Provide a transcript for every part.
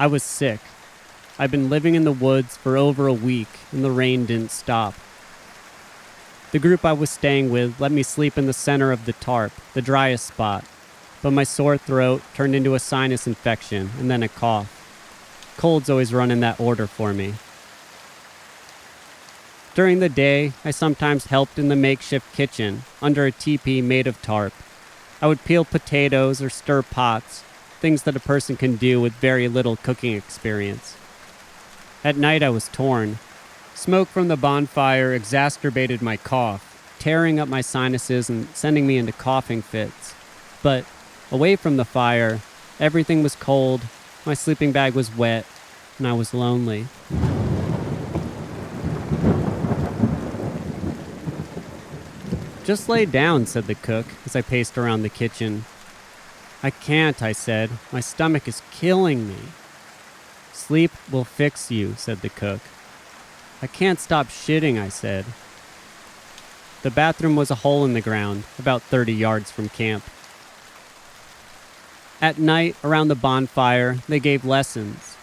I was sick. I'd been living in the woods for over a week, and the rain didn't stop. The group I was staying with let me sleep in the center of the tarp, the driest spot, but my sore throat turned into a sinus infection and then a cough. Colds always run in that order for me. During the day, I sometimes helped in the makeshift kitchen under a teepee made of tarp. I would peel potatoes or stir pots, things that a person can do with very little cooking experience. At night I was torn. Smoke from the bonfire exacerbated my cough, tearing up my sinuses and sending me into coughing fits. But away from the fire, everything was cold, my sleeping bag was wet, and I was lonely. "Just lay down," said the cook as I paced around the kitchen. "I can't," I said. "My stomach is killing me." "Sleep will fix you," said the cook. "I can't stop shitting," I said. The bathroom was a hole in the ground, about 30 yards from camp. At night, around the bonfire, they gave lessons.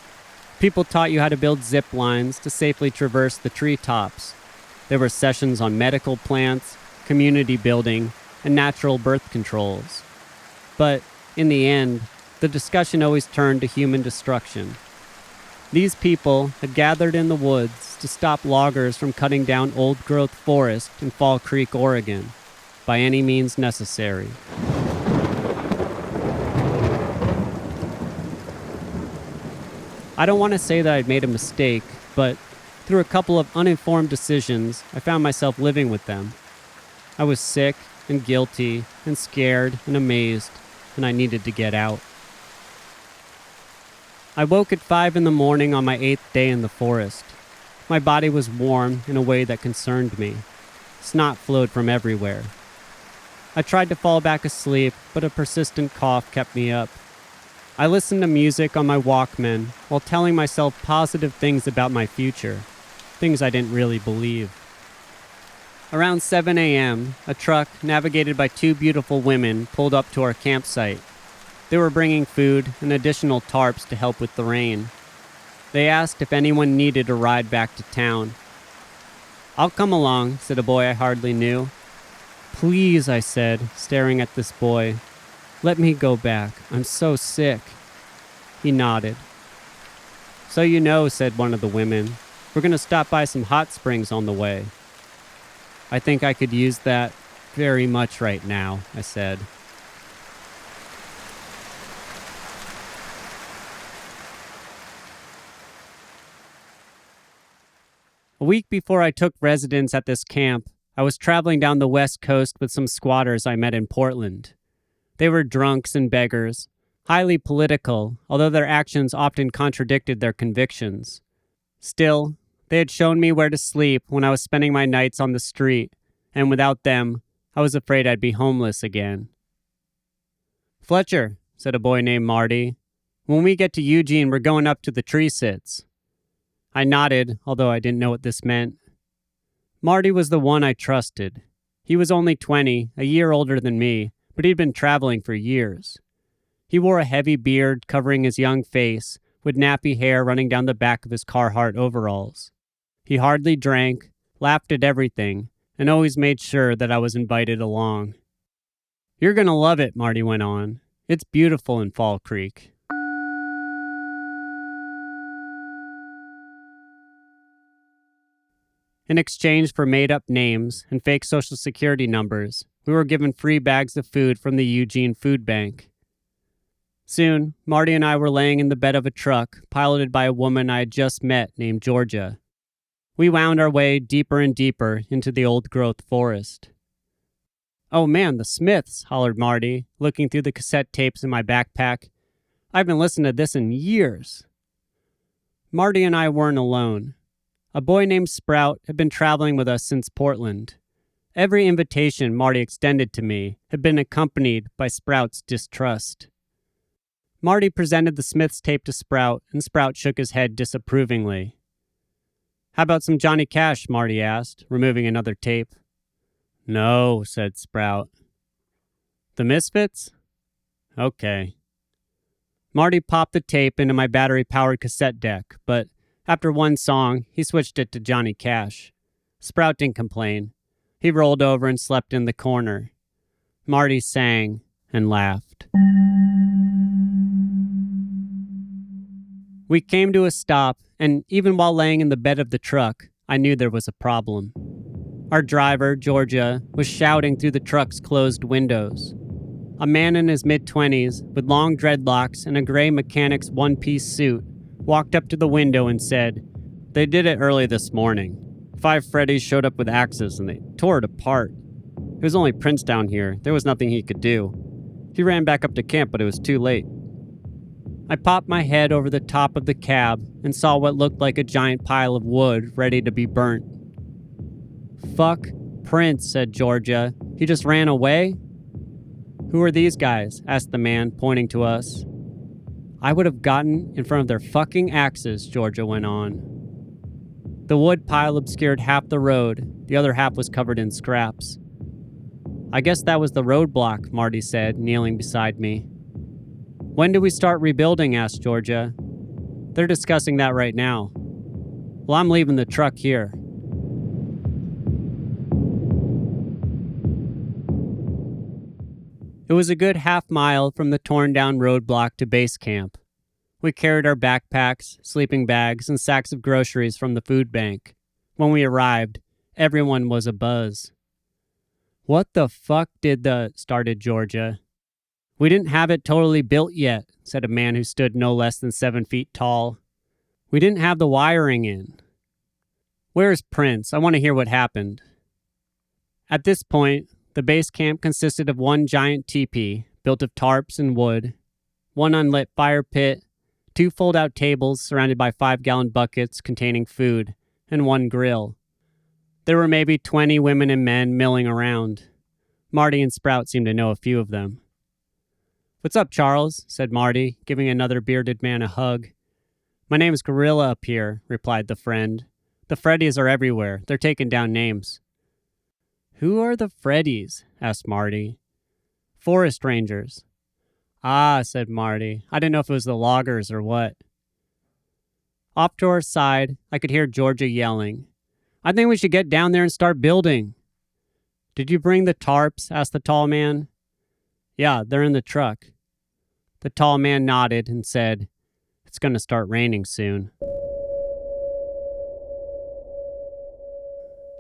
People taught you how to build zip lines to safely traverse the treetops. There were sessions on medical plants, community building, and natural birth controls. But, in the end, the discussion always turned to human destruction. These people had gathered in the woods to stop loggers from cutting down old-growth forest in Fall Creek, Oregon, by any means necessary. I don't want to say that I'd made a mistake, but through a couple of uninformed decisions, I found myself living with them. I was sick and guilty and scared and amazed, and I needed to get out. I woke at 5 in the morning on my 8th day in the forest. My body was warm in a way that concerned me. Snot flowed from everywhere. I tried to fall back asleep, but a persistent cough kept me up. I listened to music on my Walkman while telling myself positive things about my future, things I didn't really believe. Around 7 a.m., a truck navigated by 2 beautiful women pulled up to our campsite. They were bringing food and additional tarps to help with the rain. They asked if anyone needed a ride back to town. "I'll come along," said a boy I hardly knew. "Please," I said, staring at this boy. "Let me go back. I'm so sick." He nodded. "So you know," said one of the women, "we're going to stop by some hot springs on the way." "I think I could use that very much right now," I said. A week before I took residence at this camp, I was traveling down the West Coast with some squatters I met in Portland. They were drunks and beggars, highly political, although their actions often contradicted their convictions. Still, they had shown me where to sleep when I was spending my nights on the street, and without them, I was afraid I'd be homeless again. "Fletcher," said a boy named Marty, "when we get to Eugene, we're going up to the tree sits." I nodded, although I didn't know what this meant. Marty was the one I trusted. He was only 20, a year older than me, but he'd been traveling for years. He wore a heavy beard covering his young face, with nappy hair running down the back of his Carhartt overalls. He hardly drank, laughed at everything, and always made sure that I was invited along. "You're gonna love it," Marty went on. "It's beautiful in Fall Creek." In exchange for made-up names and fake social security numbers, we were given free bags of food from the Eugene Food Bank. Soon, Marty and I were laying in the bed of a truck piloted by a woman I had just met named Georgia. We wound our way deeper and deeper into the old-growth forest. "Oh man, the Smiths," hollered Marty, looking through the cassette tapes in my backpack. "I've been listening to this in years." Marty and I weren't alone. A boy named Sprout had been traveling with us since Portland. Every invitation Marty extended to me had been accompanied by Sprout's distrust. Marty presented the Smiths tape to Sprout, and Sprout shook his head disapprovingly. "How about some Johnny Cash?" Marty asked, removing another tape. "No," said Sprout. "The Misfits? Okay." Marty popped the tape into my battery-powered cassette deck, but after one song, he switched it to Johnny Cash. Sprout didn't complain. He rolled over and slept in the corner. Marty sang and laughed. We came to a stop, and even while laying in the bed of the truck, I knew there was a problem. Our driver, Georgia, was shouting through the truck's closed windows. A man in his mid-20s, with long dreadlocks and a gray mechanic's one-piece suit, walked up to the window and said, "They did it early this morning. 5 Freddies showed up with axes and they tore it apart. It was only Prince down here. There was nothing he could do. He ran back up to camp, but it was too late." I popped my head over the top of the cab and saw what looked like a giant pile of wood ready to be burnt. "Fuck Prince," said Georgia. "He just ran away?" "Who are these guys?" asked the man, pointing to us. "I would have gotten in front of their fucking axes," Georgia went on. The wood pile obscured half the road. The other half was covered in scraps. "I guess that was the roadblock," Marty said, kneeling beside me. "When do we start rebuilding?" asked Georgia. "They're discussing that right now." "Well, I'm leaving the truck here." It was a good half-mile from the torn-down roadblock to base camp. We carried our backpacks, sleeping bags, and sacks of groceries from the food bank. When we arrived, everyone was abuzz. "What the fuck did started Georgia. "We didn't have it totally built yet," said a man who stood no less than 7 feet tall. "We didn't have the wiring in." "Where's Prince? I want to hear what happened." At this point, the base camp consisted of one giant teepee built of tarps and wood, one unlit fire pit, 2 fold-out tables surrounded by 5-gallon buckets containing food, and one grill. There were maybe 20 women and men milling around. Marty and Sprout seemed to know a few of them. "What's up, Charles?" said Marty, giving another bearded man a hug. "My name's Gorilla up here," replied the friend. "The Freddies are everywhere. They're taking down names." "Who are the Freddies?" asked Marty. "Forest rangers." "Ah," said Marty. "I didn't know if it was the loggers or what." Off to our side, I could hear Georgia yelling, "I think we should get down there and start building." "Did you bring the tarps?" asked the tall man. "Yeah, they're in the truck." The tall man nodded and said, "It's going to start raining soon."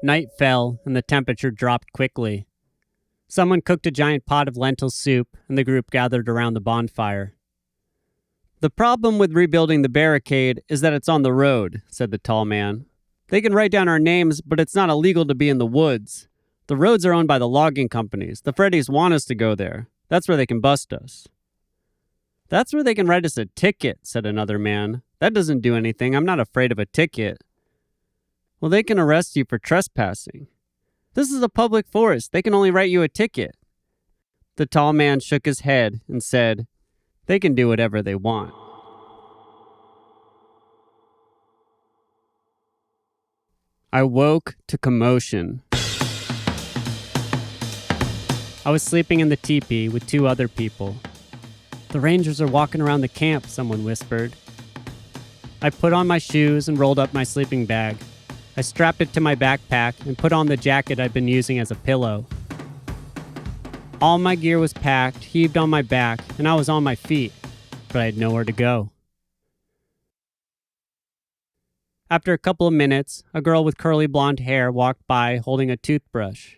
Night fell and the temperature dropped quickly. Someone cooked a giant pot of lentil soup and the group gathered around the bonfire. "The problem with rebuilding the barricade is that it's on the road," said the tall man. "They can write down our names, but it's not illegal to be in the woods. The roads are owned by the logging companies. The Freddies want us to go there. That's where they can bust us." "That's where they can write us a ticket," said another man. "That doesn't do anything. I'm not afraid of a ticket." "Well, they can arrest you for trespassing." "This is a public forest. They can only write you a ticket." The tall man shook his head and said, "They can do whatever they want." I woke to commotion. I was sleeping in the teepee with 2 other people. "The Rangers are walking around the camp," someone whispered. I put on my shoes and rolled up my sleeping bag. I strapped it to my backpack and put on the jacket I'd been using as a pillow. All my gear was packed, heaved on my back, and I was on my feet, but I had nowhere to go. After a couple of minutes, a girl with curly blonde hair walked by holding a toothbrush.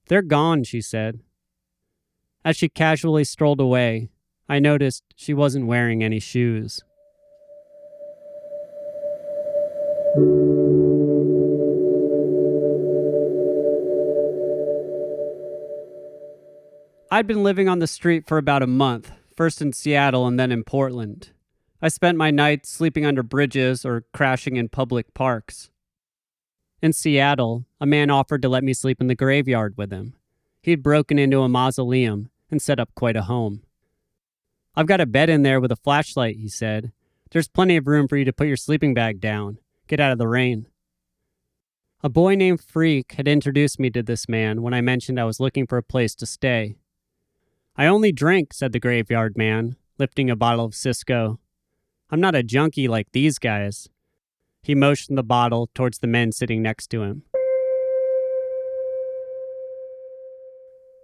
"They're gone," she said. As she casually strolled away, I noticed she wasn't wearing any shoes. I'd been living on the street for about a month, first in Seattle and then in Portland. I spent my nights sleeping under bridges or crashing in public parks. In Seattle, a man offered to let me sleep in the graveyard with him. He'd broken into a mausoleum and set up quite a home. "I've got a bed in there with a flashlight," he said. "There's plenty of room for you to put your sleeping bag down. Get out of the rain." A boy named Freak had introduced me to this man when I mentioned I was looking for a place to stay. "I only drink," said the graveyard man. lifting a bottle of Cisco. I'm not a junkie like these guys. He motioned the bottle towards the men sitting next to him.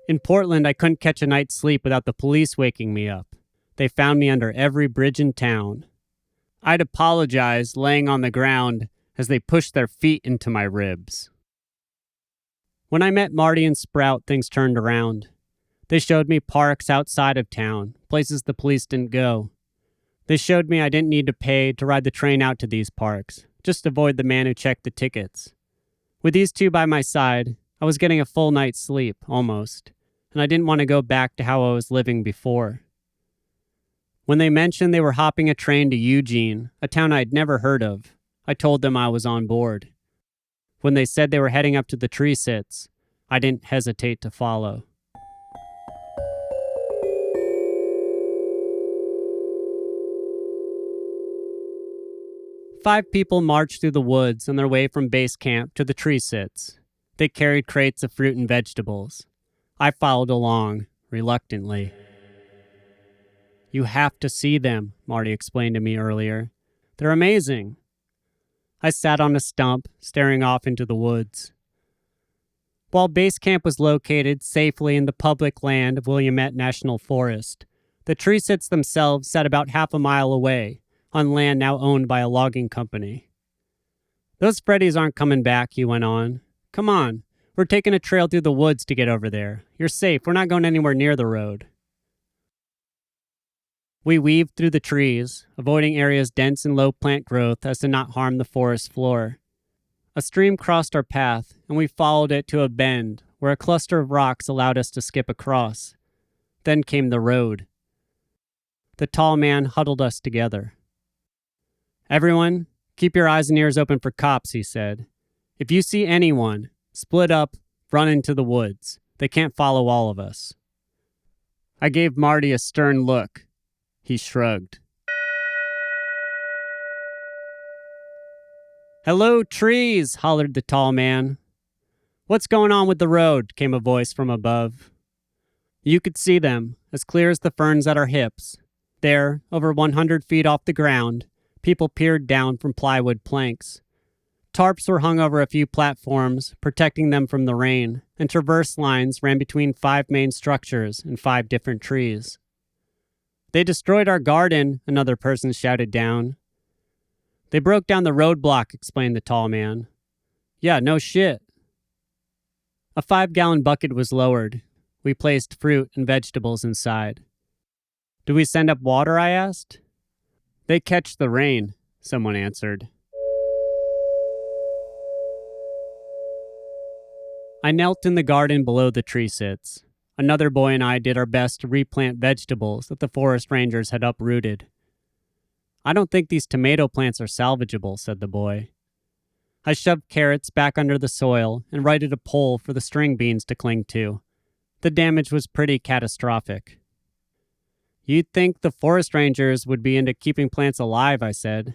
In Portland, I couldn't catch a night's sleep without the police waking me up. They found me under every bridge in town. I'd apologize, laying on the ground as they pushed their feet into my ribs. When I met Marty and Sprout, things turned around. They showed me parks outside of town, places the police didn't go. They showed me I didn't need to pay to ride the train out to these parks, just avoid the man who checked the tickets. With these two by my side, I was getting a full night's sleep, almost, and I didn't want to go back to how I was living before. When they mentioned they were hopping a train to Eugene, a town I'd never heard of, I told them I was on board. When they said they were heading up to the tree sits, I didn't hesitate to follow. Five people marched through the woods on their way from base camp to the tree sits. They carried crates of fruit and vegetables. I followed along, reluctantly. You have to see them, Marty explained to me earlier. They're amazing. I sat on a stump, staring off into the woods. While base camp was located safely in the public land of Willamette National Forest, the tree sits themselves sat about half a mile away, on land now owned by a logging company. Those Freddies aren't coming back, he went on. Come on, we're taking a trail through the woods to get over there. You're safe, we're not going anywhere near the road. We weaved through the trees, avoiding areas dense in low plant growth as to not harm the forest floor. A stream crossed our path, and we followed it to a bend where a cluster of rocks allowed us to skip across. Then came the road. The tall man huddled us together. Everyone, keep your eyes and ears open for cops, he said. If you see anyone, split up, run into the woods. They can't follow all of us. I gave Marty a stern look. He shrugged. Hello, trees, hollered the tall man. What's going on with the road? Came a voice from above. You could see them, as clear as the ferns at our hips. There, over 100 feet off the ground, people peered down from plywood planks. Tarps were hung over a few platforms, protecting them from the rain, and traverse lines ran between 5 main structures and 5 different trees. They destroyed our garden, another person shouted down. They broke down the roadblock, explained the tall man. Yeah, no shit. A 5-gallon bucket was lowered. We placed fruit and vegetables inside. Do we send up water? I asked. They catch the rain, someone answered. I knelt in the garden below the tree sits. Another boy and I did our best to replant vegetables that the forest rangers had uprooted. I don't think these tomato plants are salvageable, said the boy. I shoved carrots back under the soil and righted a pole for the string beans to cling to. The damage was pretty catastrophic. You'd think the forest rangers would be into keeping plants alive, I said.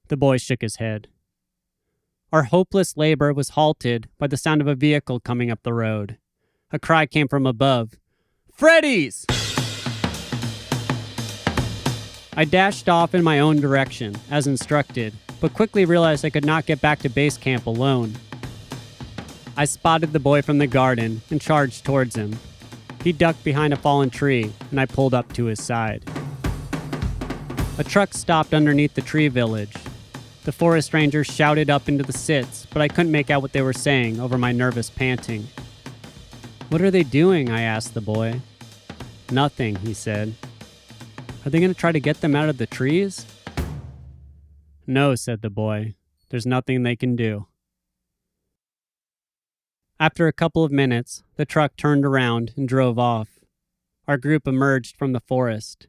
The boy shook his head. Our hopeless labor was halted by the sound of a vehicle coming up the road. A cry came from above. Freddies! I dashed off in my own direction, as instructed, but quickly realized I could not get back to base camp alone. I spotted the boy from the garden and charged towards him. He ducked behind a fallen tree, and I pulled up to his side. A truck stopped underneath the tree village. The forest rangers shouted up into the sits, but I couldn't make out what they were saying over my nervous panting. What are they doing? I asked the boy. Nothing, he said. Are they going to try to get them out of the trees? No, said the boy. There's nothing they can do. After a couple of minutes, the truck turned around and drove off. Our group emerged from the forest.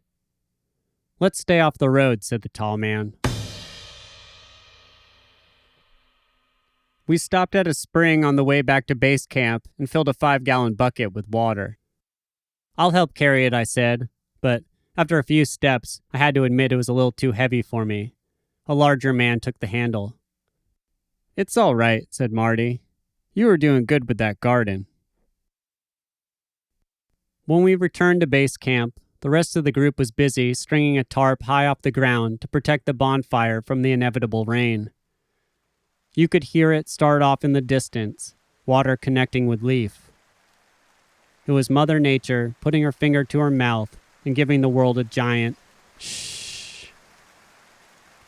Let's stay off the road, said the tall man. We stopped at a spring on the way back to base camp and filled a 5-gallon bucket with water. I'll help carry it, I said, but after a few steps, I had to admit it was a little too heavy for me. A larger man took the handle. It's all right, said Marty. You were doing good with that garden. When we returned to base camp, The rest of the group was busy stringing a tarp high off the ground to protect the bonfire from the inevitable rain. You could hear it start off in the distance, water connecting with leaf. It was Mother Nature putting her finger to her mouth and giving the world a giant shh.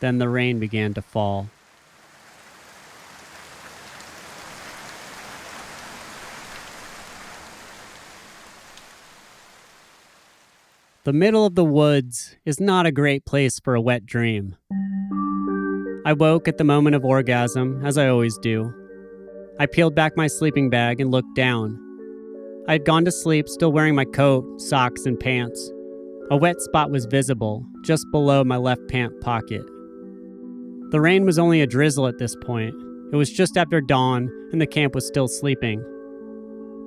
Then the rain began to fall. The middle of the woods is not a great place for a wet dream. I woke at the moment of orgasm, as I always do. I peeled back my sleeping bag and looked down. I had gone to sleep still wearing my coat, socks, and pants. A wet spot was visible, just below my left pant pocket. The rain was only a drizzle at this point. It was just after dawn, and the camp was still sleeping.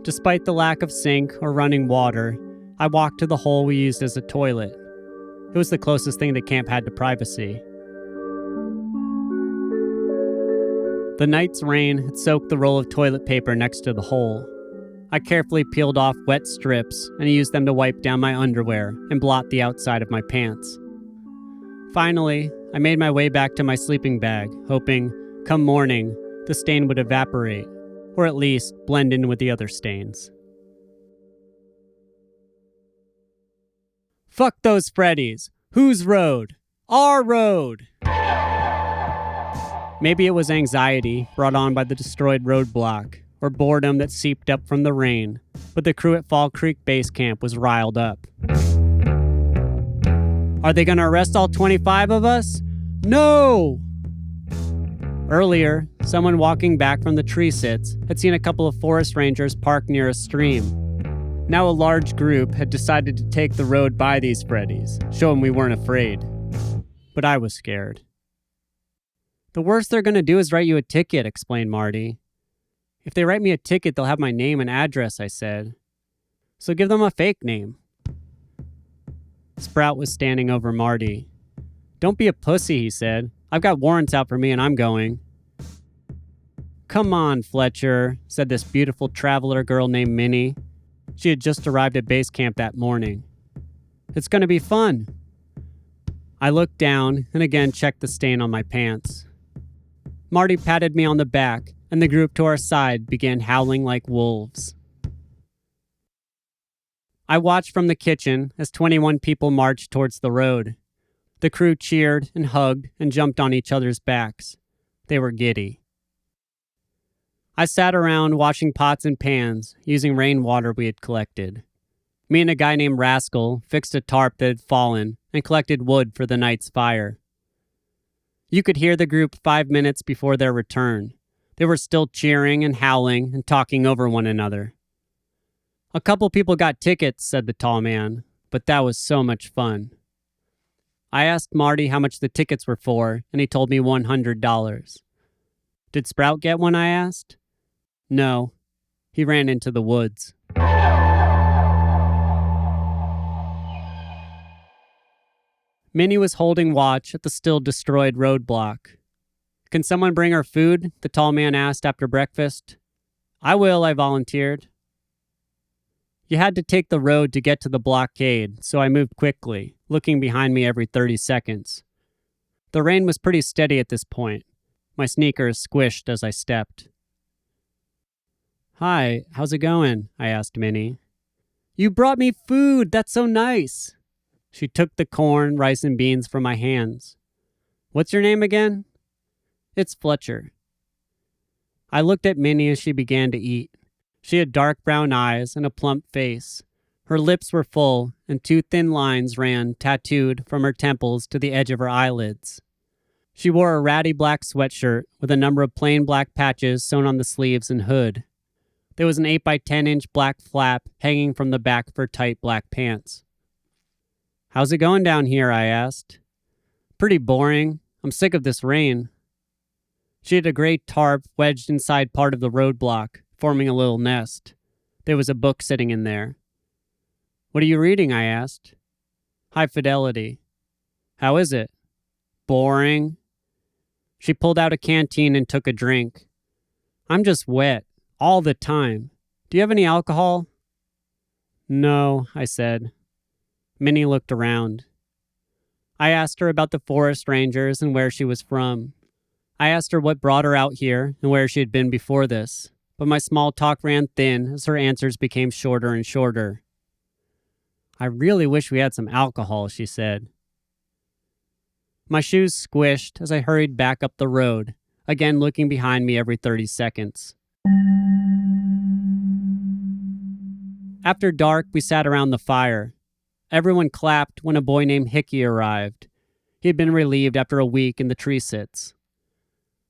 Despite the lack of sink or running water, I walked to the hole we used as a toilet. It was the closest thing the camp had to privacy. The night's rain had soaked the roll of toilet paper next to the hole. I carefully peeled off wet strips and used them to wipe down my underwear and blot the outside of my pants. Finally, I made my way back to my sleeping bag, hoping, come morning, the stain would evaporate, or at least blend in with the other stains. Fuck those Freddies. Whose road? Our road! Maybe it was anxiety brought on by the destroyed roadblock, or boredom that seeped up from the rain, but the crew at Fall Creek Base Camp was riled up. Are they going to arrest all 25 of us? No! Earlier, someone walking back from the tree sits had seen a couple of forest rangers parked near a stream. Now a large group had decided to take the road by these Freddies, show them we weren't afraid. But I was scared. The worst they're going to do is write you a ticket, explained Marty. If they write me a ticket, they'll have my name and address, I said. So give them a fake name. Sprout was standing over Marty. Don't be a pussy, he said. I've got warrants out for me and I'm going. Come on, Fletcher, said this beautiful traveler girl named Minnie. She had just arrived at base camp that morning. It's going to be fun. I looked down and again checked the stain on my pants. Marty patted me on the back, and the group to our side began howling like wolves. I watched from the kitchen as 21 people marched towards the road. The crew cheered and hugged and jumped on each other's backs. They were giddy. I sat around washing pots and pans, using rainwater we had collected. Me and a guy named Rascal fixed a tarp that had fallen and collected wood for the night's fire. You could hear the group 5 minutes before their return. They were still cheering and howling and talking over one another. A couple people got tickets, said the tall man, but that was so much fun. I asked Marty how much the tickets were for, and he told me $100. Did Sprout get one, I asked? No, he ran into the woods. Minnie was holding watch at the still destroyed roadblock. Can someone bring her food? The tall man asked after breakfast. I will, I volunteered. You had to take the road to get to the blockade, so I moved quickly, looking behind me every 30 seconds. The rain was pretty steady at this point. My sneakers squished as I stepped. Hi, how's it going? I asked Minnie. You brought me food! That's so nice! She took the corn, rice, and beans from my hands. What's your name again? It's Fletcher. I looked at Minnie as she began to eat. She had dark brown eyes and a plump face. Her lips were full, and 2 thin lines ran, tattooed, from her temples to the edge of her eyelids. She wore a ratty black sweatshirt with a number of plain black patches sewn on the sleeves and hood. There was an 8 by 10-inch black flap hanging from the back of her tight black pants. How's it going down here? I asked. Pretty boring. I'm sick of this rain. She had a gray tarp wedged inside part of the roadblock, forming a little nest. There was a book sitting in there. What are you reading? I asked. High Fidelity. How is it? Boring. She pulled out a canteen and took a drink. I'm just wet. All the time. Do you have any alcohol? No, I said. Minnie looked around. I asked her about the forest rangers and where she was from. I asked her what brought her out here and where she had been before this, but my small talk ran thin as her answers became shorter and shorter. I really wish we had some alcohol, she said. My shoes squished as I hurried back up the road, again looking behind me every 30 seconds. After dark, we sat around the fire. Everyone clapped when a boy named Hickey arrived. He had been relieved after a week in the tree sits.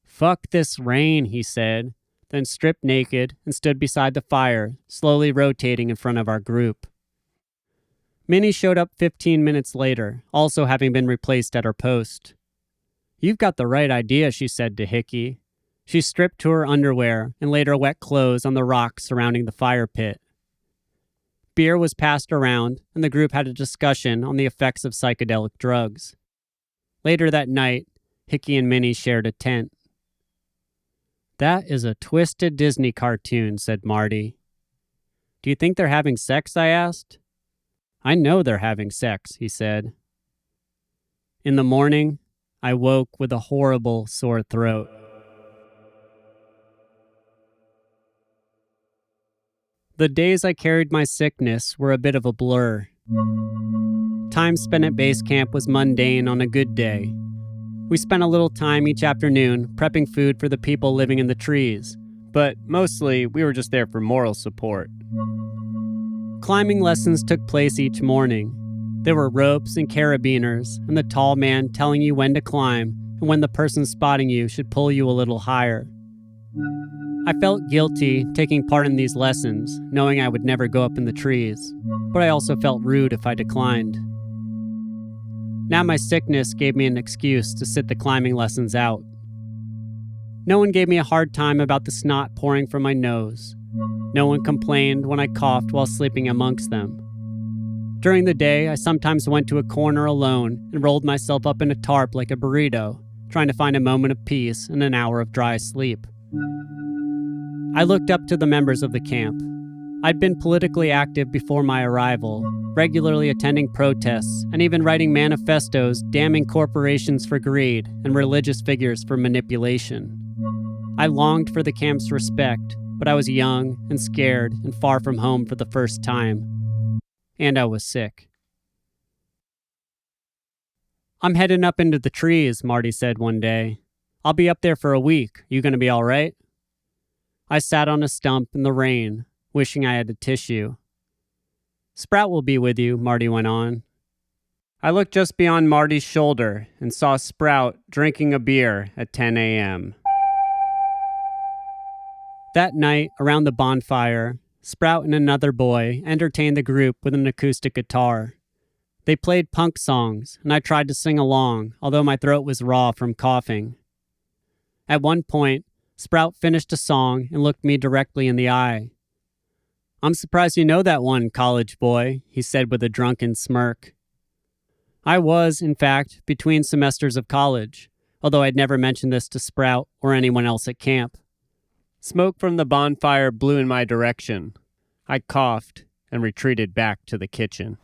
"Fuck this rain," he said, then stripped naked and stood beside the fire, slowly rotating in front of our group. Minnie showed up 15 minutes later, also having been replaced at her post. "You've got the right idea," she said to Hickey. She stripped to her underwear and laid her wet clothes on the rocks surrounding the fire pit. Beer was passed around, and the group had a discussion on the effects of psychedelic drugs. Later that night, Hickey and Minnie shared a tent. "That is a twisted Disney cartoon," said Marty. "Do you think they're having sex?" I asked. "I know they're having sex," he said. In the morning, I woke with a horrible sore throat. The days I carried my sickness were a bit of a blur. Time spent at base camp was mundane on a good day. We spent a little time each afternoon prepping food for the people living in the trees, but mostly we were just there for moral support. Climbing lessons took place each morning. There were ropes and carabiners, and the tall man telling you when to climb and when the person spotting you should pull you a little higher. I felt guilty taking part in these lessons, knowing I would never go up in the trees, but I also felt rude if I declined. Now my sickness gave me an excuse to sit the climbing lessons out. No one gave me a hard time about the snot pouring from my nose. No one complained when I coughed while sleeping amongst them. During the day, I sometimes went to a corner alone and rolled myself up in a tarp like a burrito, trying to find a moment of peace and an hour of dry sleep. I looked up to the members of the camp. I'd been politically active before my arrival, regularly attending protests and even writing manifestos damning corporations for greed and religious figures for manipulation. I longed for the camp's respect, but I was young and scared and far from home for the first time. And I was sick. "I'm heading up into the trees," Marty said one day. "I'll be up there for a week. You gonna be all right?" I sat on a stump in the rain, wishing I had a tissue. "Sprout will be with you," Marty went on. I looked just beyond Marty's shoulder and saw Sprout drinking a beer at 10 a.m. That night, around the bonfire, Sprout and another boy entertained the group with an acoustic guitar. They played punk songs, and I tried to sing along, although my throat was raw from coughing. At one point, Sprout finished a song and looked me directly in the eye. "I'm surprised you know that one, college boy," he said with a drunken smirk. I was, in fact, between semesters of college, although I'd never mentioned this to Sprout or anyone else at camp. Smoke from the bonfire blew in my direction. I coughed and retreated back to the kitchen.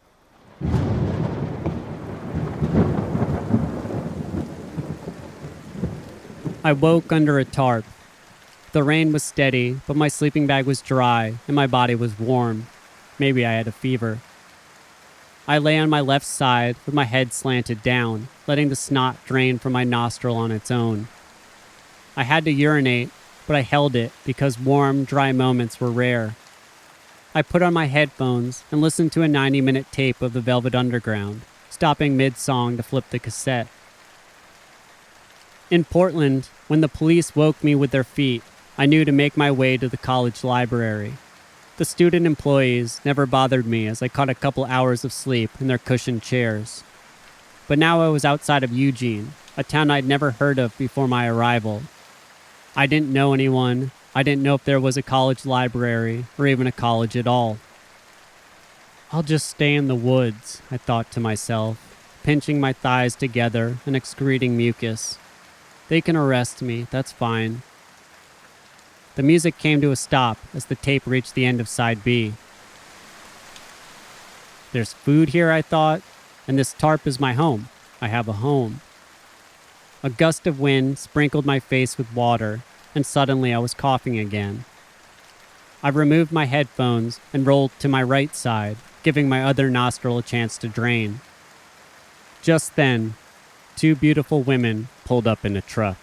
I woke under a tarp. The rain was steady, but my sleeping bag was dry and my body was warm. Maybe I had a fever. I lay on my left side with my head slanted down, letting the snot drain from my nostril on its own. I had to urinate, but I held it because warm, dry moments were rare. I put on my headphones and listened to a 90-minute tape of the Velvet Underground, stopping mid-song to flip the cassette. In Portland, when the police woke me with their feet, I knew to make my way to the college library. The student employees never bothered me as I caught a couple hours of sleep in their cushioned chairs. But now I was outside of Eugene, a town I'd never heard of before my arrival. I didn't know anyone. I didn't know if there was a college library or even a college at all. "I'll just stay in the woods," I thought to myself, pinching my thighs together and excreting mucus. "They can arrest me, that's fine." The music came to a stop as the tape reached the end of side B. There's food here, I thought, and this tarp is my home. I have a home. A gust of wind sprinkled my face with water, and suddenly I was coughing again. I removed my headphones and rolled to my right side, giving my other nostril a chance to drain. Just then, two beautiful women pulled up in a truck.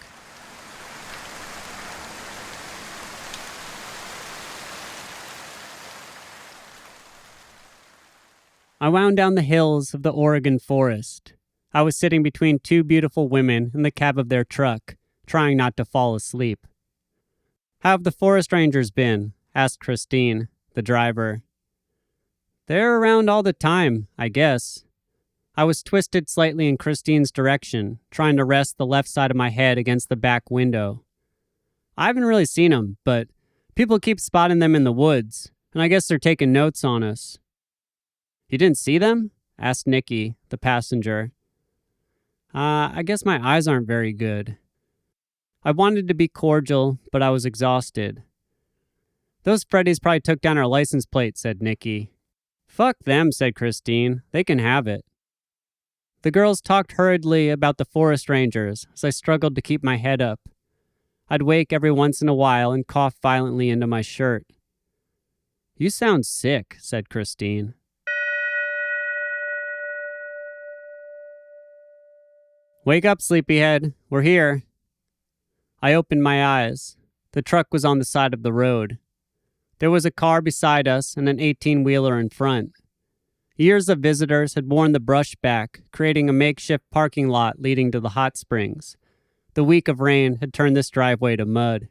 I wound down the hills of the Oregon forest. I was sitting between two beautiful women in the cab of their truck, trying not to fall asleep. "How have the forest rangers been?" asked Christine, the driver. "They're around all the time, I guess." I was twisted slightly in Christine's direction, trying to rest the left side of my head against the back window. "I haven't really seen them, but people keep spotting them in the woods, and I guess they're taking notes on us." "You didn't see them?" asked Nikki, the passenger. I guess my eyes aren't very good." I wanted to be cordial, but I was exhausted. "Those Freddies probably took down our license plate," said Nikki. "Fuck them," said Christine. "They can have it." The girls talked hurriedly about the forest rangers as I struggled to keep my head up. I'd wake every once in a while and cough violently into my shirt. "You sound sick," said Christine. "Wake up, sleepyhead. We're here." I opened my eyes. The truck was on the side of the road. There was a car beside us and an 18-wheeler in front. Years of visitors had worn the brush back, creating a makeshift parking lot leading to the hot springs. The week of rain had turned this driveway to mud.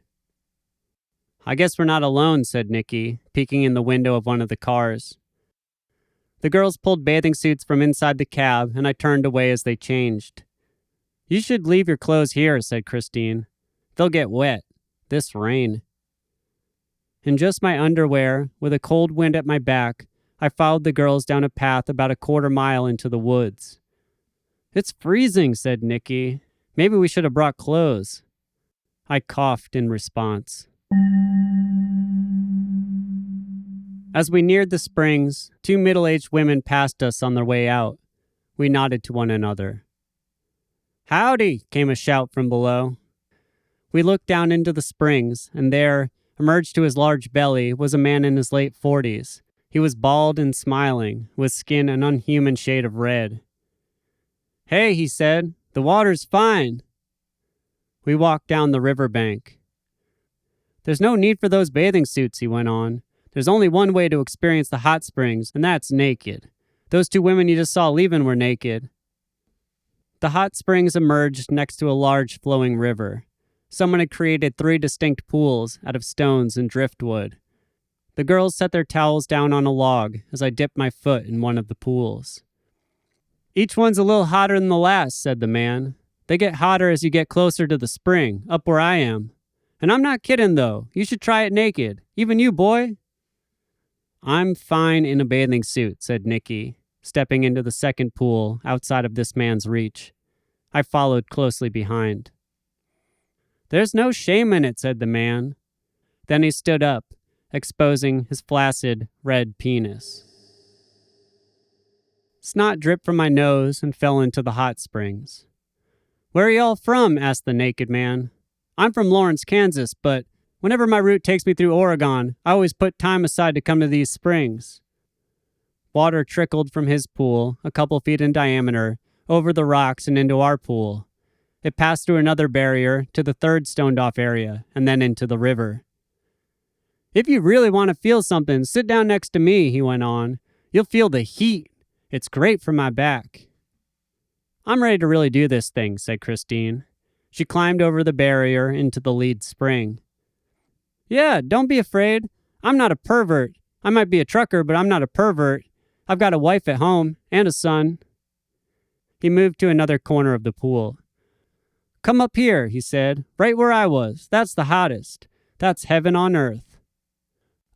"I guess we're not alone," said Nikki, peeking in the window of one of the cars. The girls pulled bathing suits from inside the cab, and I turned away as they changed. "You should leave your clothes here," said Christine. "They'll get wet. This rain." In just my underwear, with a cold wind at my back, I followed the girls down a path about a quarter-mile into the woods. "It's freezing," said Nikki. "Maybe we should have brought clothes." I coughed in response. As we neared the springs, two middle-aged women passed us on their way out. We nodded to one another. "Howdy," came a shout from below. We looked down into the springs, and there, emerged to his large belly, was a man in his late 40s. He was bald and smiling, with skin an unhuman shade of red. "Hey," he said, "the water's fine." We walked down the riverbank. "There's no need for those bathing suits," he went on. "There's only one way to experience the hot springs, and that's naked. Those two women you just saw leaving were naked." The hot springs emerged next to a large flowing river. Someone had created 3 distinct pools out of stones and driftwood. The girls set their towels down on a log as I dipped my foot in one of the pools. "Each one's a little hotter than the last," said the man. "They get hotter as you get closer to the spring, up where I am. And I'm not kidding, though. You should try it naked. Even you, boy." "I'm fine in a bathing suit," said Nikki, stepping into the second pool outside of this man's reach. I followed closely behind. "There's no shame in it," said the man. Then he stood up, exposing his flaccid, red penis. Snot dripped from my nose and fell into the hot springs. "Where are y'all from?" asked the naked man. "I'm from Lawrence, Kansas, but whenever my route takes me through Oregon, I always put time aside to come to these springs." Water trickled from his pool, a couple feet in diameter, over the rocks and into our pool. It passed through another barrier to the third stoned-off area, and then into the river. "If you really want to feel something, sit down next to me," he went on. "You'll feel the heat. It's great for my back." "I'm ready to really do this thing," said Christine. She climbed over the barrier into the lead spring. "Yeah, don't be afraid. I'm not a pervert. I might be a trucker, but I'm not a pervert. I've got a wife at home and a son." He moved to another corner of the pool. "Come up here," he said, "right where I was. That's the hottest. That's heaven on earth."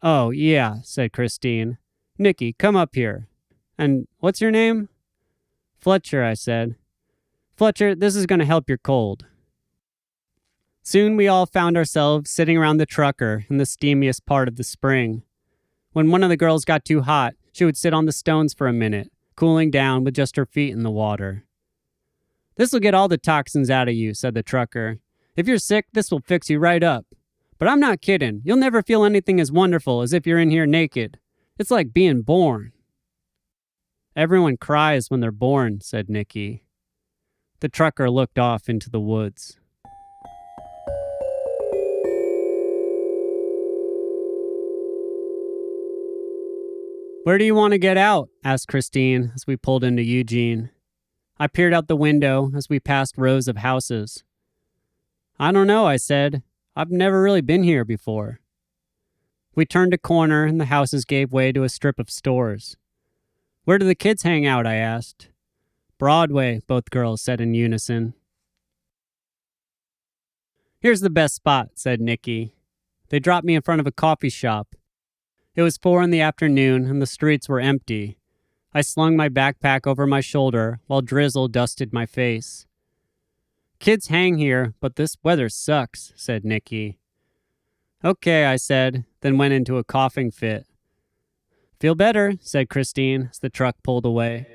"Oh, yeah," said Christine. "Nikki, come up here. And what's your name?" "Fletcher," I said. "Fletcher, this is going to help your cold." Soon we all found ourselves sitting around the trucker in the steamiest part of the spring. When one of the girls got too hot, She would sit on the stones for a minute, cooling down with just her feet in the water. "This'll get all the toxins out of you," said the trucker. "If you're sick, this will fix you right up. But I'm not kidding. You'll never feel anything as wonderful as if you're in here naked. It's like being born." "Everyone cries when they're born," said Nikki. The trucker looked off into the woods. "Where do you want to get out?" asked Christine as we pulled into Eugene. I peered out the window as we passed rows of houses. "I don't know," I said. "I've never really been here before." We turned a corner and the houses gave way to a strip of stores. "Where do the kids hang out?" I asked. "Broadway," both girls said in unison. "Here's the best spot," said Nikki. They dropped me in front of a coffee shop. It was 4 in the afternoon and the streets were empty. I slung my backpack over my shoulder while drizzle dusted my face. "Kids hang here, but this weather sucks," said Nikki. "Okay," I said, then went into a coughing fit. "Feel better," said Christine as the truck pulled away.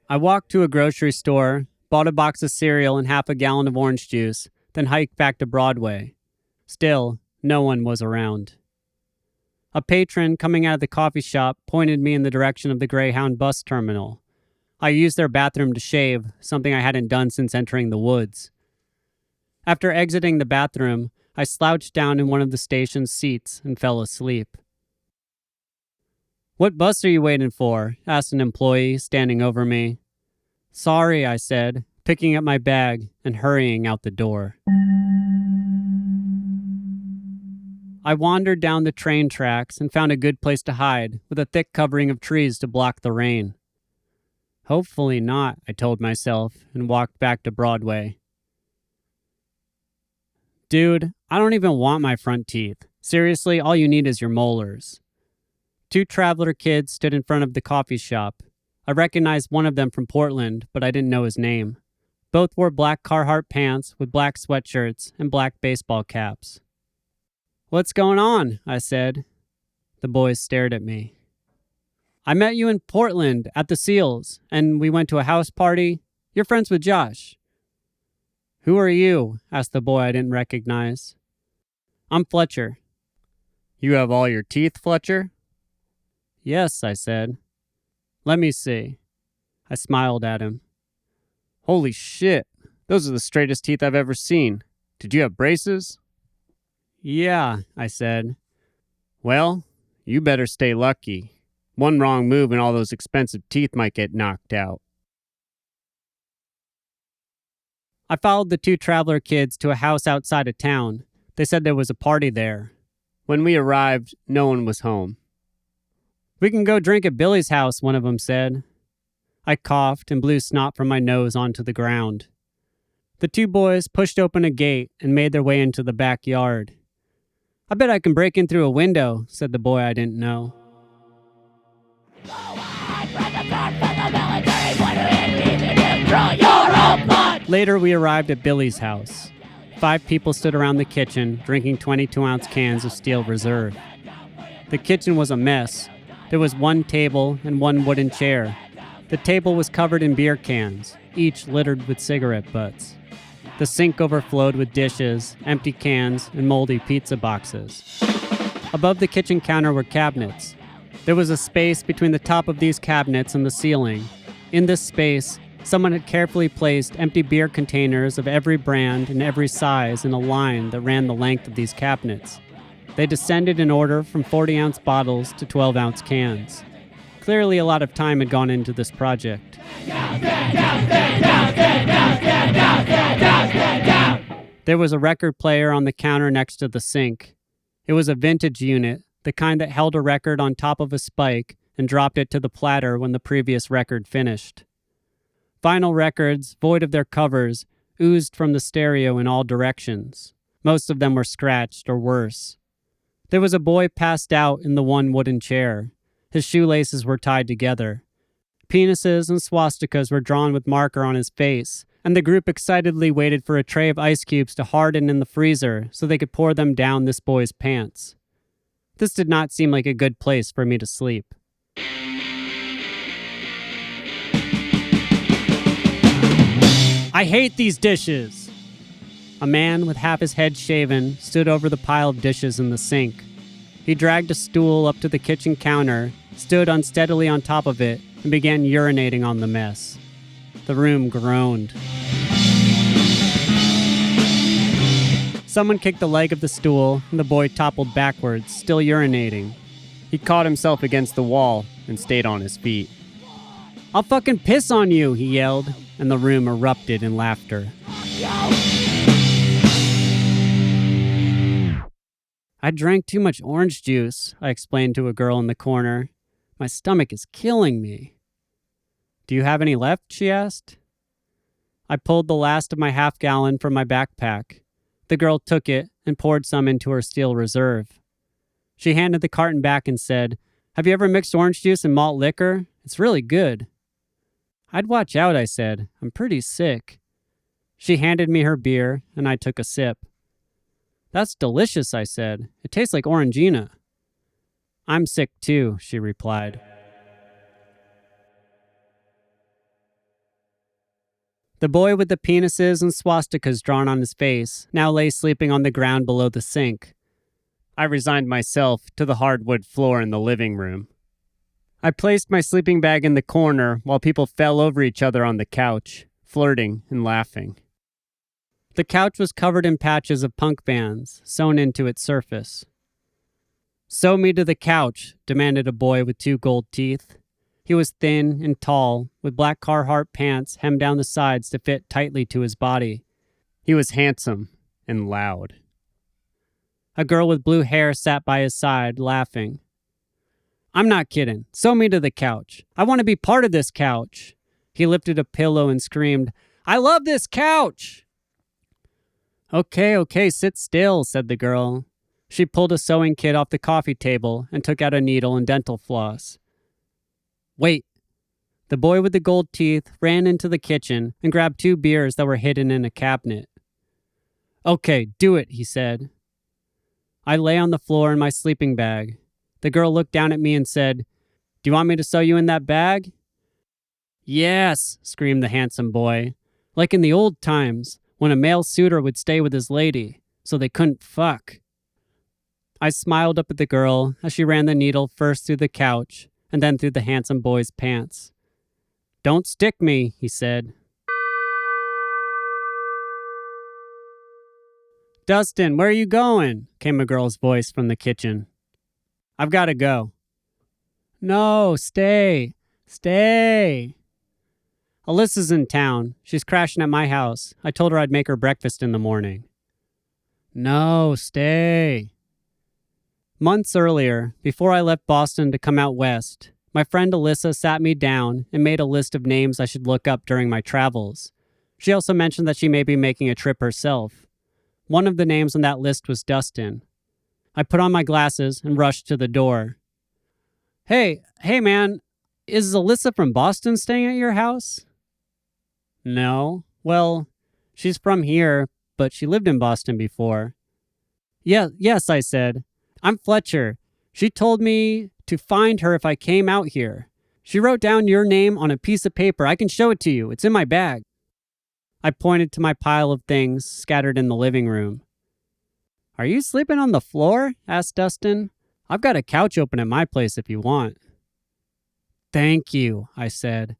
I walked to a grocery store, bought a box of cereal and half a gallon of orange juice, then hiked back to Broadway. Still, no one was around. A patron coming out of the coffee shop pointed me in the direction of the Greyhound bus terminal. I used their bathroom to shave, something I hadn't done since entering the woods. After exiting the bathroom, I slouched down in one of the station's seats and fell asleep. "What bus are you waiting for?" asked an employee standing over me. "Sorry," I said, picking up my bag and hurrying out the door. I wandered down the train tracks and found a good place to hide, with a thick covering of trees to block the rain. "Hopefully not," I told myself, and walked back to Broadway. "Dude, I don't even want my front teeth. Seriously, all you need is your molars." 2 traveler kids stood in front of the coffee shop. I recognized one of them from Portland, but I didn't know his name. Both wore black Carhartt pants with black sweatshirts and black baseball caps. "What's going on?" I said. The boys stared at me. "I met you in Portland at the Seals, and we went to a house party. You're friends with Josh." "Who are you?" asked the boy I didn't recognize. "I'm Fletcher." "You have all your teeth, Fletcher?" "Yes," I said. "Let me see." I smiled at him. "Holy shit, those are the straightest teeth I've ever seen. Did you have braces?" "Yeah," I said. "Well, you better stay lucky. One wrong move and all those expensive teeth might get knocked out." I followed the 2 traveler kids to a house outside of town. They said there was a party there. When we arrived, no one was home. "We can go drink at Billy's house," one of them said. I coughed and blew snot from my nose onto the ground. The 2 boys pushed open a gate and made their way into the backyard. "I bet I can break in through a window," said the boy I didn't know. Later, we arrived at Billy's house. 5 people stood around the kitchen, drinking 22-ounce cans of Steel Reserve. The kitchen was a mess. There was 1 table and 1 wooden chair. The table was covered in beer cans, each littered with cigarette butts. The sink overflowed with dishes, empty cans, and moldy pizza boxes. Above the kitchen counter were cabinets. There was a space between the top of these cabinets and the ceiling. In this space, someone had carefully placed empty beer containers of every brand and every size in a line that ran the length of these cabinets. They descended in order from 40-ounce bottles to 12-ounce cans. Clearly, a lot of time had gone into this project. There was a record player on the counter next to the sink. It was a vintage unit, the kind that held a record on top of a spike and dropped it to the platter when the previous record finished. Vinyl records, void of their covers, oozed from the stereo in all directions. Most of them were scratched or worse. There was a boy passed out in the 1 wooden chair. His shoelaces were tied together. Penises and swastikas were drawn with marker on his face, and the group excitedly waited for a tray of ice cubes to harden in the freezer so they could pour them down this boy's pants. This did not seem like a good place for me to sleep. I hate these dishes! A man with half his head shaven stood over the pile of dishes in the sink. He dragged a stool up to the kitchen counter, stood unsteadily on top of it, and began urinating on the mess. The room groaned. Someone kicked the leg of the stool, and the boy toppled backwards, still urinating. He caught himself against the wall and stayed on his feet. "I'll fucking piss on you," he yelled, and the room erupted in laughter. "I drank too much orange juice," I explained to a girl in the corner. "My stomach is killing me." "Do you have any left?" she asked. I pulled the last of my half-gallon from my backpack. The girl took it and poured some into her steel reserve. She handed the carton back and said, "Have you ever mixed orange juice and malt liquor? It's really good." "I'd watch out," I said. "I'm pretty sick." She handed me her beer, and I took a sip. "That's delicious," I said. "It tastes like Orangina." "I'm sick too," she replied. The boy with the penises and swastikas drawn on his face now lay sleeping on the ground below the sink. I resigned myself to the hardwood floor in the living room. I placed my sleeping bag in the corner while people fell over each other on the couch, flirting and laughing. The couch was covered in patches of punk bands sewn into its surface. "Sew me to the couch," demanded a boy with 2 gold teeth. He was thin and tall, with black Carhartt pants hemmed down the sides to fit tightly to his body. He was handsome and loud. A girl with blue hair sat by his side, laughing. "I'm not kidding. Sew me to the couch. I want to be part of this couch." He lifted a pillow and screamed, "I love this couch!" Okay, sit still," said the girl. She pulled a sewing kit off the coffee table and took out a needle and dental floss. "Wait." The boy with the gold teeth ran into the kitchen and grabbed 2 beers that were hidden in a cabinet. "Okay, do it," he said. I lay on the floor in my sleeping bag. The girl looked down at me and said, "Do you want me to sew you in that bag?" "Yes," screamed the handsome boy. "Like in the old times, when a male suitor would stay with his lady, so they couldn't fuck." I smiled up at the girl as she ran the needle first through the couch and then through the handsome boy's pants. "Don't stick me," he said. "Dustin, where are you going?" came a girl's voice from the kitchen. "I've got to go." "No, stay. Stay." "Alyssa's in town. She's crashing at my house. I told her I'd make her breakfast in the morning." "No, stay." Months earlier, before I left Boston to come out west, my friend Alyssa sat me down and made a list of names I should look up during my travels. She also mentioned that she may be making a trip herself. One of the names on that list was Dustin. I put on my glasses and rushed to the door. Hey man, is Alyssa from Boston staying at your house?" "No. Well, she's from here, but she lived in Boston before." Yes, I said. "I'm Fletcher. She told me to find her if I came out here. She wrote down your name on a piece of paper. I can show it to you. It's in my bag." I pointed to my pile of things scattered in the living room. "Are you sleeping on the floor?" asked Dustin. "I've got a couch open at my place if you want." "Thank you," I said.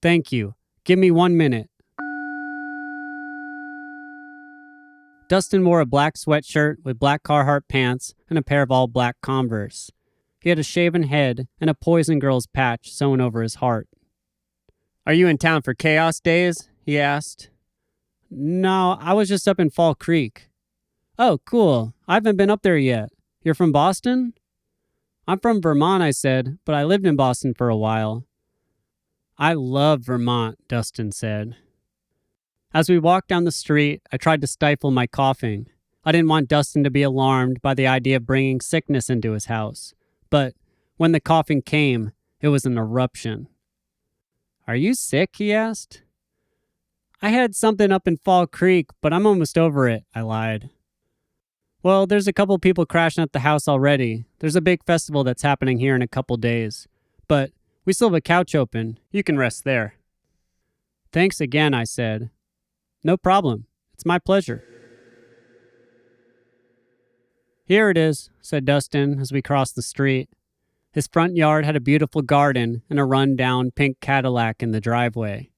"Thank you. Give me 1 minute." Dustin wore a black sweatshirt with black Carhartt pants and a pair of all-black Converse. He had a shaven head and a Poison Girls patch sewn over his heart. "Are you in town for Chaos Days?" he asked. "No, I was just up in Fall Creek." "Oh, cool. I haven't been up there yet. You're from Boston?" "I'm from Vermont," I said, "but I lived in Boston for a while." "I love Vermont," Dustin said. As we walked down the street, I tried to stifle my coughing. I didn't want Dustin to be alarmed by the idea of bringing sickness into his house. But when the coughing came, it was an eruption. "Are you sick?" he asked. "I had something up in Fall Creek, but I'm almost over it," I lied. Well, there's a couple people crashing at the house already. There's a big festival that's happening here in a couple days. But we still have a couch open. You can rest there. Thanks again, I said. No problem. It's my pleasure. Here it is, said Dustin as we crossed the street. His front yard had a beautiful garden and a run-down pink Cadillac in the driveway.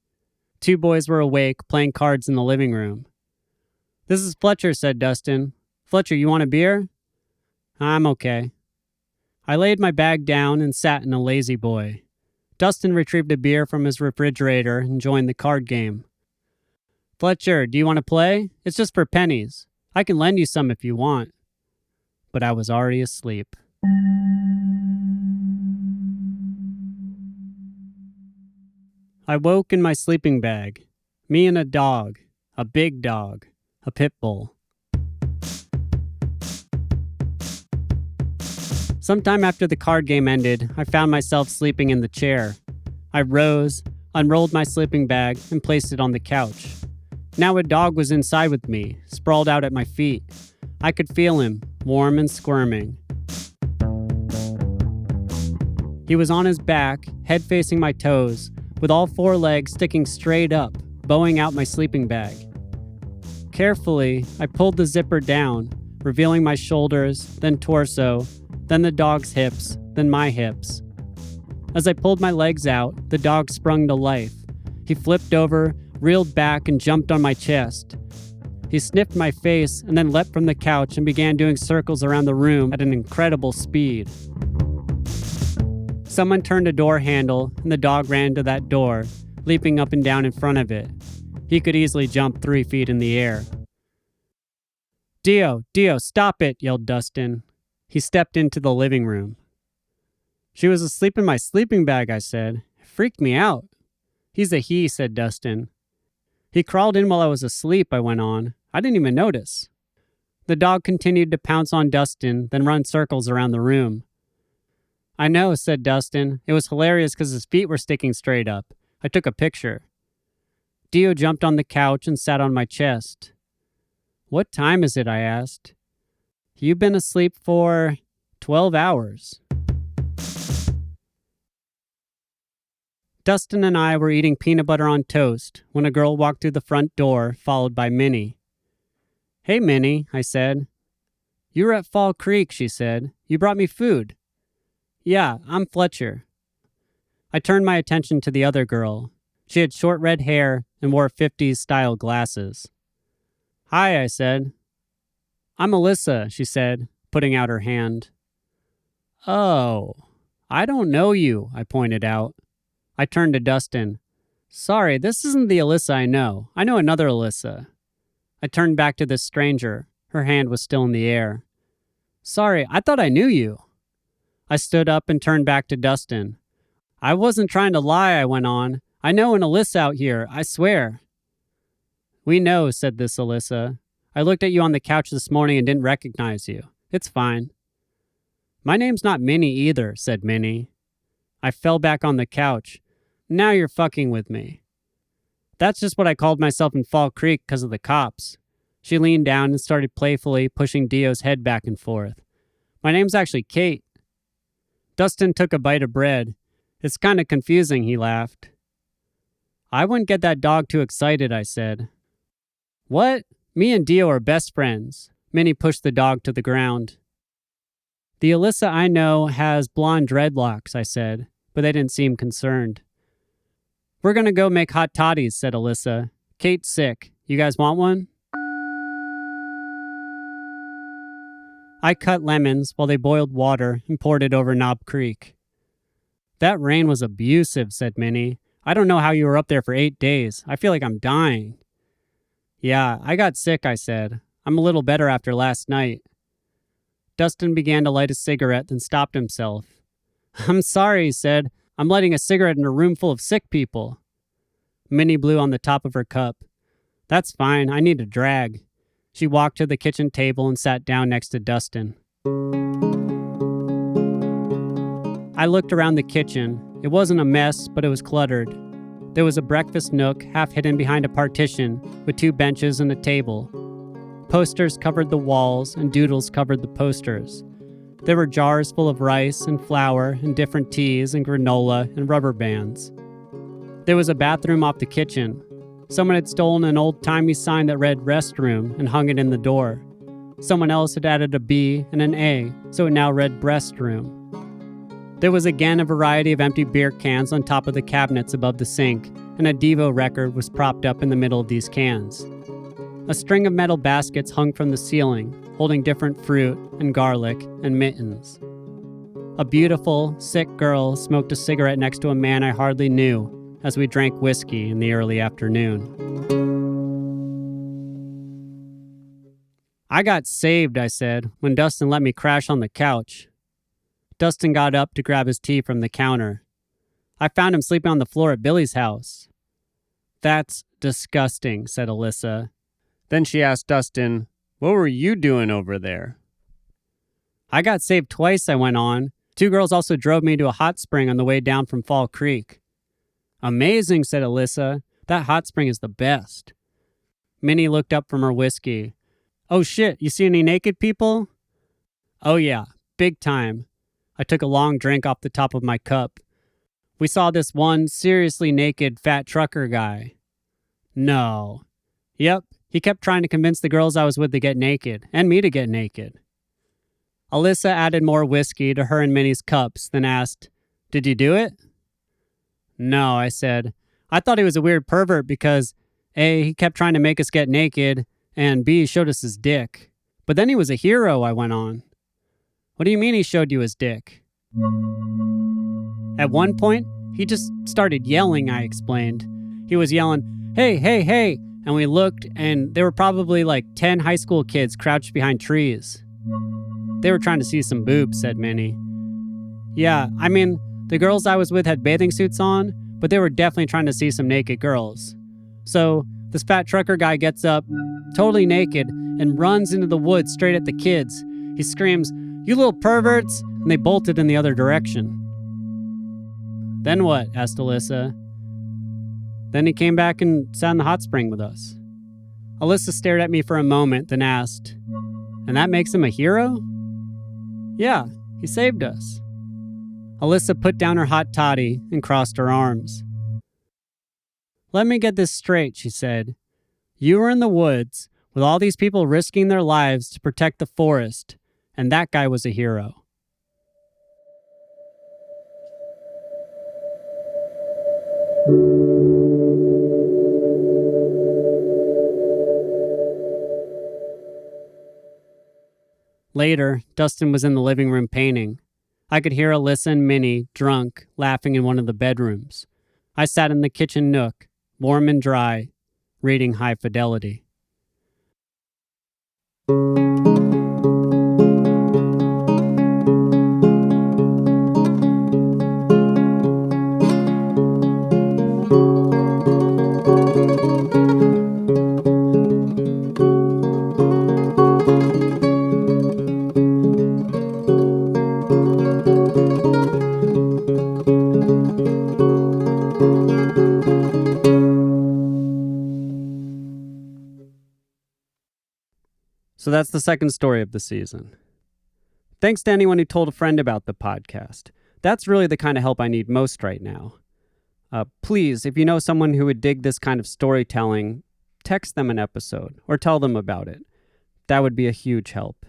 2 boys were awake, playing cards in the living room. This is Fletcher, said Dustin. Fletcher, you want a beer? I'm okay. I laid my bag down and sat in a lazy boy. Dustin retrieved a beer from his refrigerator and joined the card game. Fletcher, do you want to play? It's just for pennies. I can lend you some if you want. But I was already asleep. I woke in my sleeping bag. Me and a dog. A big dog. A pit bull. Sometime after the card game ended, I found myself sleeping in the chair. I rose, unrolled my sleeping bag, and placed it on the couch. Now a dog was inside with me, sprawled out at my feet. I could feel him, warm and squirming. He was on his back, head facing my toes, with all 4 legs sticking straight up, bowing out my sleeping bag. Carefully, I pulled the zipper down, revealing my shoulders, then torso, then the dog's hips, then my hips. As I pulled my legs out, the dog sprung to life. He flipped over, reeled back, and jumped on my chest. He sniffed my face and then leapt from the couch and began doing circles around the room at an incredible speed. Someone turned a door handle, and the dog ran to that door, leaping up and down in front of it. He could easily jump 3 feet in the air. Dio, stop it, yelled Dustin. He stepped into the living room. She was asleep in my sleeping bag, I said. It freaked me out. He's a he, said Dustin. He crawled in while I was asleep, I went on. I didn't even notice. The dog continued to pounce on Dustin, then run circles around the room. I know, said Dustin. It was hilarious because his feet were sticking straight up. I took a picture. Dio jumped on the couch and sat on my chest. What time is it? I asked. You've been asleep for 12 hours. Dustin and I were eating peanut butter on toast when a girl walked through the front door, followed by Minnie. Hey, Minnie, I said. You were at Fall Creek, she said. You brought me food. Yeah, I'm Fletcher. I turned my attention to the other girl. She had short red hair and wore 50s-style glasses. Hi, I said. I'm Alyssa, she said, putting out her hand. Oh, I don't know you, I pointed out. I turned to Dustin. Sorry, this isn't the Alyssa I know. I know another Alyssa. I turned back to this stranger. Her hand was still in the air. Sorry, I thought I knew you. I stood up and turned back to Dustin. I wasn't trying to lie, I went on. I know an Alyssa out here, I swear. We know, said this Alyssa. I looked at you on the couch this morning and didn't recognize you. It's fine. My name's not Minnie either, said Minnie. I fell back on the couch. Now you're fucking with me. That's just what I called myself in Fall Creek because of the cops. She leaned down and started playfully pushing Dio's head back and forth. My name's actually Kate. Dustin took a bite of bread. It's kind of confusing, he laughed. I wouldn't get that dog too excited, I said. What? Me and Dio are best friends. Minnie pushed the dog to the ground. The Alyssa I know has blonde dreadlocks, I said, but they didn't seem concerned. We're going to go make hot toddies, said Alyssa. Kate's sick. You guys want one? I cut lemons while they boiled water and poured it over Knob Creek. That rain was abusive, said Minnie. I don't know how you were up there for 8 days. I feel like I'm dying. Yeah, I got sick, I said. I'm a little better after last night. Dustin began to light a cigarette, then stopped himself. I'm sorry, he said. I'm lighting a cigarette in a room full of sick people. Minnie blew on the top of her cup. That's fine, I need a drag. She walked to the kitchen table and sat down next to Dustin. I looked around the kitchen. It wasn't a mess, but it was cluttered. There was a breakfast nook half hidden behind a partition with 2 benches and a table. Posters covered the walls and doodles covered the posters. There were jars full of rice and flour and different teas and granola and rubber bands. There was a bathroom off the kitchen. Someone had stolen an old-timey sign that read restroom and hung it in the door. Someone else had added a B and an A, so it now read breast room. There was again a variety of empty beer cans on top of the cabinets above the sink, and a Devo record was propped up in the middle of these cans. A string of metal baskets hung from the ceiling, holding different fruit and garlic and mittens. A beautiful, sick girl smoked a cigarette next to a man I hardly knew as we drank whiskey in the early afternoon. I got saved, I said, when Dustin let me crash on the couch. Dustin got up to grab his tea from the counter. I found him sleeping on the floor at Billy's house. That's disgusting, said Alyssa. Then she asked Dustin, "What were you doing over there?" I got saved twice, I went on. 2 girls also drove me to a hot spring on the way down from Fall Creek. Amazing, said Alyssa. That hot spring is the best. Minnie looked up from her whiskey. Oh shit, you see any naked people? Oh yeah, big time. I took a long drink off the top of my cup. We saw this one seriously naked fat trucker guy. No. Yep, he kept trying to convince the girls I was with to get naked, and me to get naked. Alyssa added more whiskey to her and Minnie's cups, then asked, "Did you do it?" No, I said. I thought he was a weird pervert because A, he kept trying to make us get naked, and B, showed us his dick. But then he was a hero, I went on. What do you mean he showed you his dick? At one point, he just started yelling, I explained. He was yelling, "Hey, hey, hey!" And we looked, and there were probably like 10 high school kids crouched behind trees. They were trying to see some boobs, said Minnie. Yeah, I mean, the girls I was with had bathing suits on, but they were definitely trying to see some naked girls. So this fat trucker guy gets up, totally naked, and runs into the woods straight at the kids. He screams, "You little perverts!" And they bolted in the other direction. Then what? Asked Alyssa. Then he came back and sat in the hot spring with us. Alyssa stared at me for a moment, then asked, "And that makes him a hero?" Yeah, he saved us. Alyssa put down her hot toddy and crossed her arms. Let me get this straight, she said. You were in the woods with all these people risking their lives to protect the forest, and that guy was a hero. Later, Dustin was in the living room painting. I could hear Alyssa and Minnie, drunk, laughing in one of the bedrooms. I sat in the kitchen nook, warm and dry, reading High Fidelity. So that's the second story of the season. Thanks to anyone who told a friend about the podcast. That's really the kind of help I need most right now. Please, if you know someone who would dig this kind of storytelling, text them an episode or tell them about it. That would be a huge help.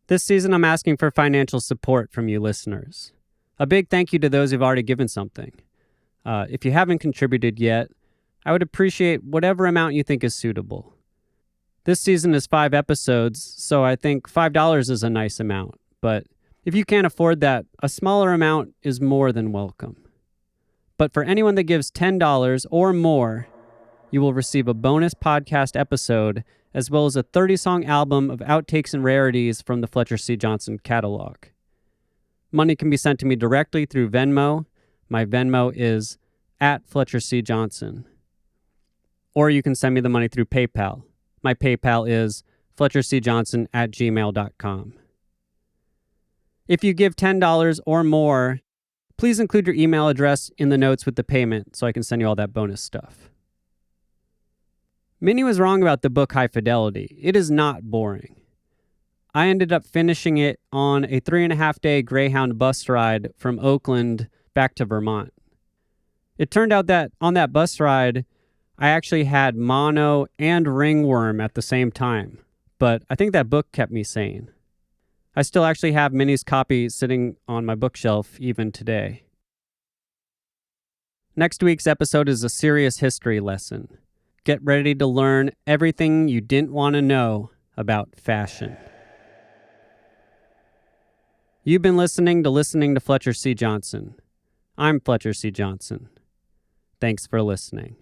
This season, I'm asking for financial support from you listeners. A big thank you to those who've already given something. If you haven't contributed yet, I would appreciate whatever amount you think is suitable. This season is 5 episodes, so I think $5 is a nice amount. But if you can't afford that, a smaller amount is more than welcome. But for anyone that gives $10 or more, you will receive a bonus podcast episode as well as a 30-song album of outtakes and rarities from the Fletcher C Johnson catalog. Money can be sent to me directly through Venmo. My Venmo is @FletcherC Or you can send me the money through PayPal. My PayPal is FletcherCJohnson@gmail.com. If you give $10 or more, please include your email address in the notes with the payment so I can send you all that bonus stuff. Minnie was wrong about the book High Fidelity. It is not boring. I ended up finishing it on a 3.5-day Greyhound bus ride from Oakland back to Vermont. It turned out that on that bus ride, I actually had mono and ringworm at the same time, but I think that book kept me sane. I still actually have Minnie's copy sitting on my bookshelf even today. Next week's episode is a serious history lesson. Get ready to learn everything you didn't want to know about fashion. You've been listening to Fletcher C. Johnson. I'm Fletcher C. Johnson. Thanks for listening.